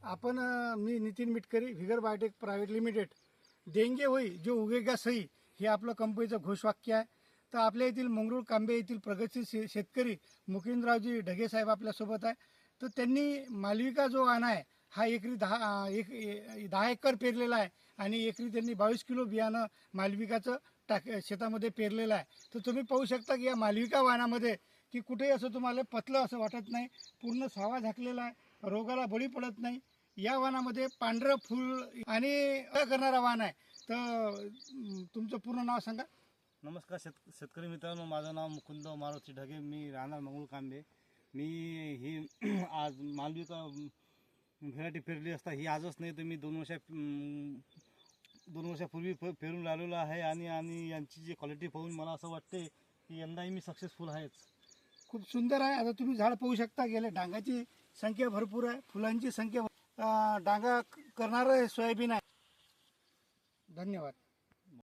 आपण मी Nitin Mitkari Vigor biotech private limited देंगे होई जो उगेगा सही हे आपलं कंपनीचं घोषवाक्य आहे. तर आपल्या येथील मंगरूळ कांबे येथील प्रगतशील शेतकरी मुकिंदरावजी ढगे साहेब आपल्यासोबत आहे. तर त्यांनी मालविका जो वाण आहे हा एकरी 10 एकर पेरलेला आहे आणि एकरी त्यांनी 22 किलो बियाणं मालविकाचं शेतामध्ये पेरलेलं आहे. तर तुम्ही पाहू शकता की या मालविका वाणामध्ये की कुठेही असं तुम्हाला पतलं असं वाटत नाही, पूर्ण सावा झाकलेला आहे, रोगाला बळी पडत नाही. या वाणामध्ये पांढरं फूल आणि करणारा वाण आहे. तर तुमचं पूर्ण नाव सांगा. नमस्कार शेतकरी मित्रांनो, माझं नाव मुकुंद मारुती ढगे, मी राहणार मंगरूळ कांबे. मी ही आज मालविका व्हेरायटी पेरली असता ही आजच नाही तर मी 2 वर्षापूर्वी पेरून आलेलो आहे आणि यांची जी क्वालिटी पाहून मला असं वाटते की यंदाही मी सक्सेसफुल आहेच. खूप सुंदर आहे. आता तुम्ही झाड पाहू शकता, गेल्या डांगाची संख्या भरपूर आहे, फुलांची संख्या डांगा करणारं सोयाबीन आहे. धन्यवाद.